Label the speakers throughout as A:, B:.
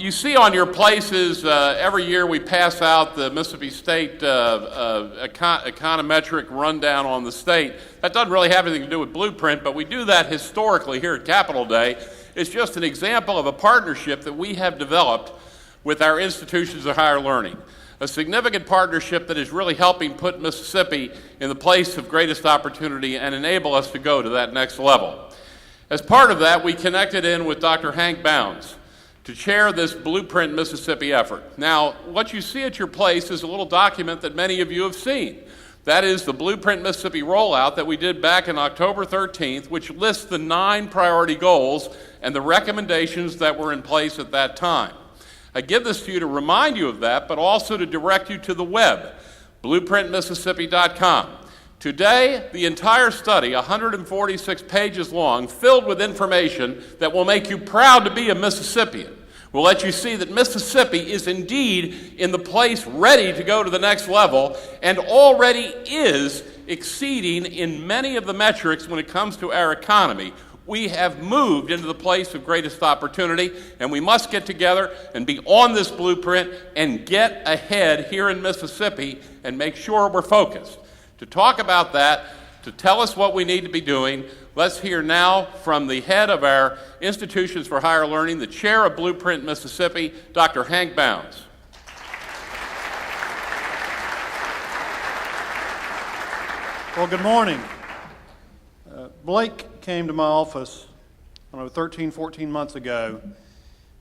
A: You see on your places, every year we pass out the Mississippi State econometric rundown on the state. That doesn't really have anything to do with Blueprint, but we do that historically here at Capitol Day. It's just an example of a partnership that we have developed with our institutions of higher learning. A significant partnership that is really helping put Mississippi in the place of greatest opportunity and enable us to go to that next level. As part of that, we connected in with Dr. Hank Bounds to chair this Blueprint Mississippi effort. Now, what you see at your place is a little document that many of you have seen. That is the Blueprint Mississippi rollout that we did back in October 13th, which lists the 9 priority goals and the recommendations that were in place at that time. I give this to you to remind you of that, but also to direct you to the web, blueprintmississippi.com. Today, the entire study, 146 pages long, filled with information that will make you proud to be a Mississippian, will let you see that Mississippi is indeed in the place ready to go to the next level and already is exceeding in many of the metrics when it comes to our economy. We have moved into the place of greatest opportunity, and we must get together and be on this blueprint and get ahead here in Mississippi and make sure we're focused. To talk about that, to tell us what we need to be doing, let's hear now from the head of our Institutions for Higher Learning, the chair of Blueprint Mississippi, Dr. Hank Bounds.
B: Well, good morning. Blake came to my office, 13, 14 months ago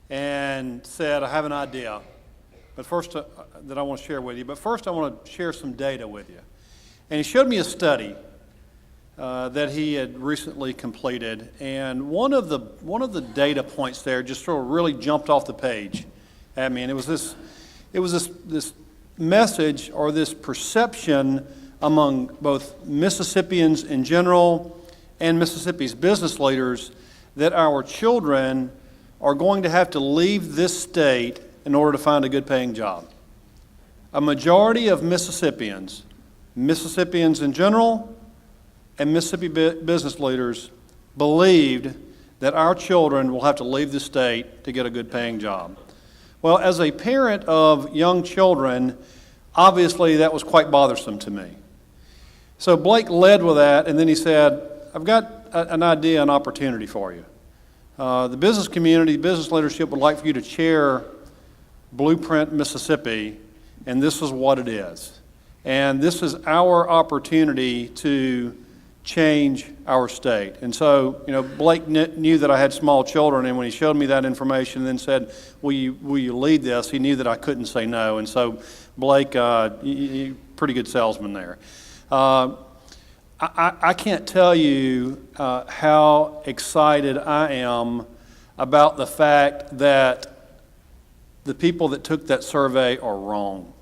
B: and said, I have an idea but first that I want to share with you. But first I want to share some data with you. And he showed me a study that he had recently completed, and one of the data points there just sort of really jumped off the page at me, and it was this message or this perception among both Mississippians in general and Mississippi's business leaders that our children are going to have to leave this state in order to find a good paying job. A majority of Mississippians in general and Mississippi business leaders believed that our children will have to leave the state to get a good paying job. Well, as a parent of young children, obviously that was quite bothersome to me. So Blake led with that, and then he said, I've got an idea, an opportunity for you. The business community, business leadership would like for you to chair Blueprint Mississippi, and this is what it is. And this is our opportunity to change our state. And so, Blake knew that I had small children, and when he showed me that information and then said, will you lead this, he knew that I couldn't say no. And so, Blake, pretty good salesman there. I can't tell you how excited I am about the fact that the people that took that survey are wrong.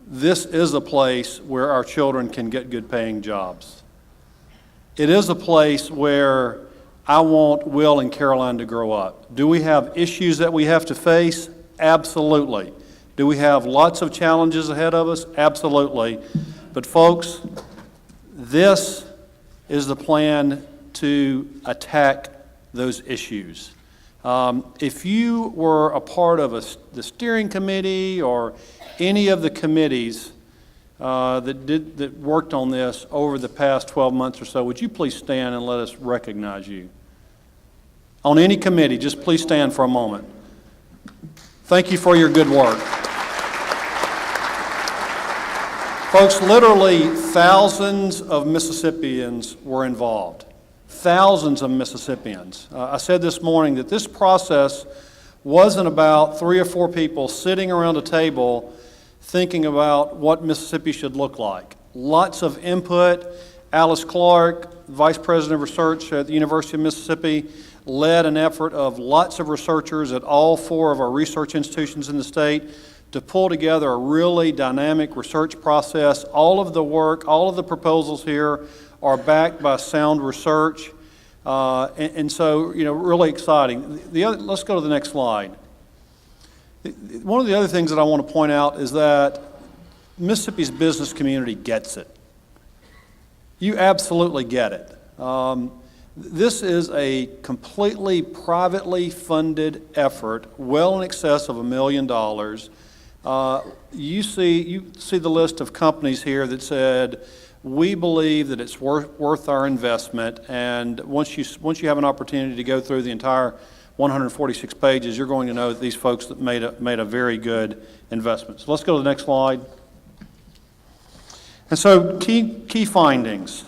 B: This is a place where our children can get good paying jobs. It is a place where I want Will and Caroline to grow up. Do we have issues that we have to face? Absolutely. Do we have lots of challenges ahead of us? Absolutely. But folks, this is the plan to attack those issues. If you were a part of the steering committee or any of the committees that worked on this over the past 12 months or so, would you please stand and let us recognize you? On any committee, just please stand for a moment. Thank you for your good work. Folks, literally thousands of Mississippians were involved. Thousands of Mississippians. I said this morning that this process wasn't about 3 or 4 people sitting around a table thinking about what Mississippi should look like. Lots of input. Alice Clark, Vice President of Research at the University of Mississippi, led an effort of lots of researchers at all 4 of our research institutions in the state to pull together a really dynamic research process. All of the work, all of the proposals here are backed by sound research. And so, really exciting. Let's go to the next slide. One of the other things that I want to point out is that Mississippi's business community gets it. You absolutely get it. This is a completely privately funded effort, well in excess of $1 million. You see the list of companies here that said, we believe that it's worth our investment, and once you have an opportunity to go through the entire 146 pages, you're going to know that these folks that made a very good investment. So let's go to the next slide. And so key findings.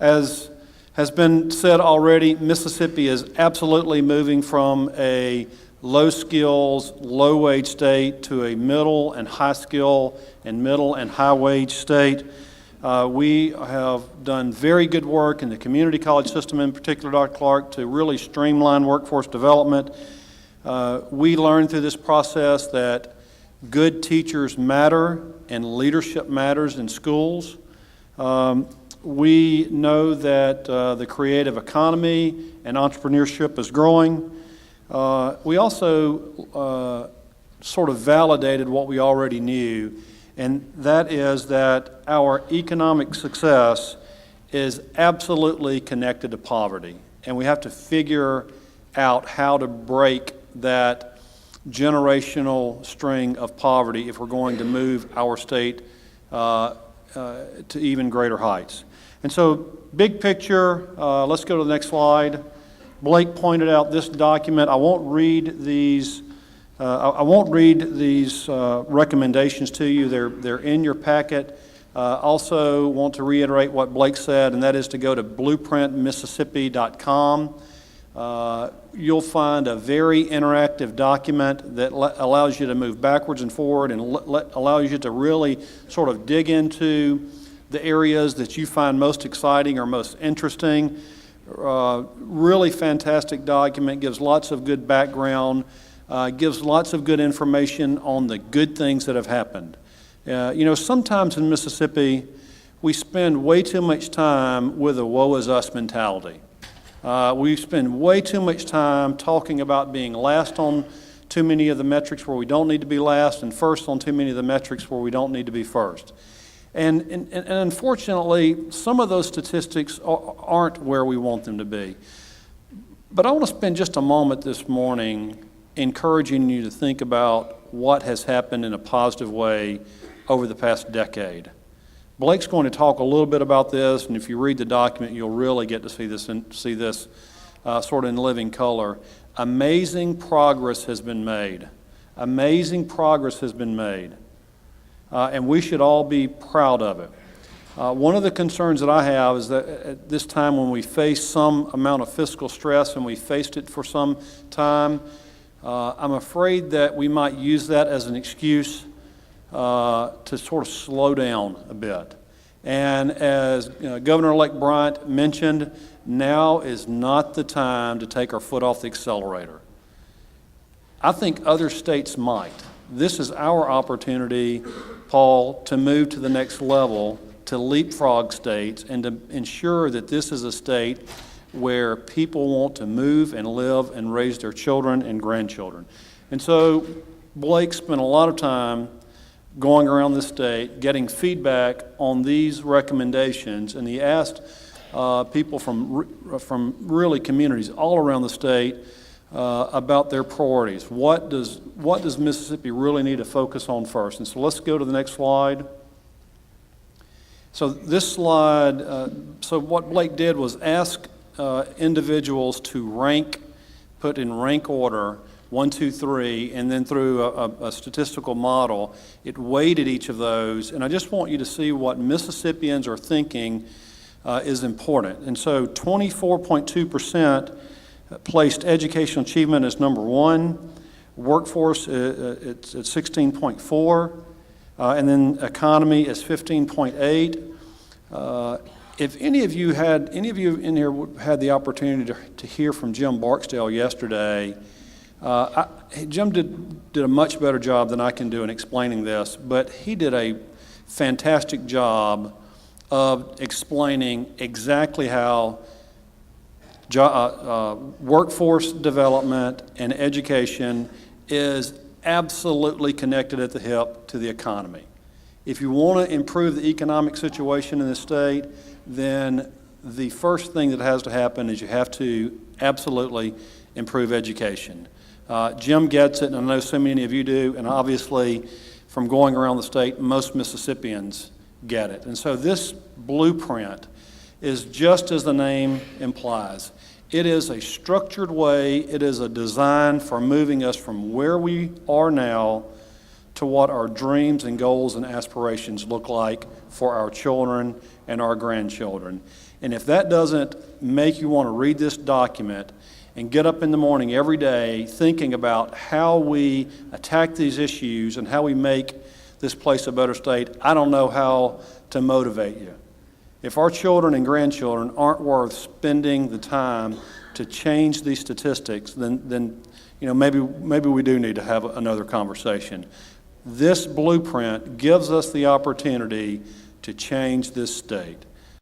B: As has been said already, Mississippi is absolutely moving from a low skills, low wage state to a middle and high skill and middle and high wage state. We have done very good work in the community college system, in particular, Dr. Clark, to really streamline workforce development. We learned through this process that good teachers matter and leadership matters in schools. We know that the creative economy and entrepreneurship is growing. We also sort of validated what we already knew, and that is that our economic success is absolutely connected to poverty. And we have to figure out how to break that generational string of poverty if we're going to move our state to even greater heights. And so, big picture, let's go to the next slide. Blake pointed out this document. I won't read these recommendations to you. They're in your packet. Also want to reiterate what Blake said, and that is to go to blueprintmississippi.com. You'll find a very interactive document that allows you to move backwards and forward and allows you to really sort of dig into the areas that you find most exciting or most interesting. Really fantastic document, gives lots of good background, gives lots of good information on the good things that have happened. Sometimes in Mississippi, we spend way too much time with a woe is us mentality. We spend way too much time talking about being last on too many of the metrics where we don't need to be last and first on too many of the metrics where we don't need to be first. And unfortunately, some of those statistics aren't where we want them to be. But I want to spend just a moment this morning encouraging you to think about what has happened in a positive way over the past decade. Blake's going to talk a little bit about this, and if you read the document, you'll really get to see this sort of in living color. Amazing progress has been made. Amazing progress has been made. And we should all be proud of it. One of the concerns that I have is that at this time when we face some amount of fiscal stress, and we faced it for some time, I'm afraid that we might use that as an excuse to sort of slow down a bit. And as Governor-elect Bryant mentioned, now is not the time to take our foot off the accelerator. I think other states might. This is our opportunity, Paul, to move to the next level, to leapfrog states, and to ensure that this is a state where people want to move and live and raise their children and grandchildren. And so Blake spent a lot of time going around the state, getting feedback on these recommendations, and he asked people from really communities all around the state about their priorities. What does Mississippi really need to focus on first? And so let's go to the next slide. So this slide, so what Blake did was ask individuals to put in rank order 1, 2, 3, and then through a statistical model, it weighted each of those. And I just want you to see what Mississippians are thinking is important. And so 24.2% placed educational achievement as number 1, workforce it's at 16.4, and then economy is 15.8. If any of you in here had the opportunity to hear from Jim Barksdale yesterday, Jim did a much better job than I can do in explaining this, but he did a fantastic job of explaining exactly how workforce development and education is absolutely connected at the hip to the economy. If you want to improve the economic situation in the state, then the first thing that has to happen is you have to absolutely improve education. Jim gets it, and I know so many of you do, and obviously from going around the state, most Mississippians get it. And so this blueprint is just as the name implies. It is a structured way, it is a design for moving us from where we are now to what our dreams and goals and aspirations look like for our children and our grandchildren. And if that doesn't make you want to read this document and get up in the morning every day thinking about how we attack these issues and how we make this place a better state, I don't know how to motivate you. If our children and grandchildren aren't worth spending the time to change these statistics, then maybe we do need to have another conversation. This blueprint gives us the opportunity to change this state.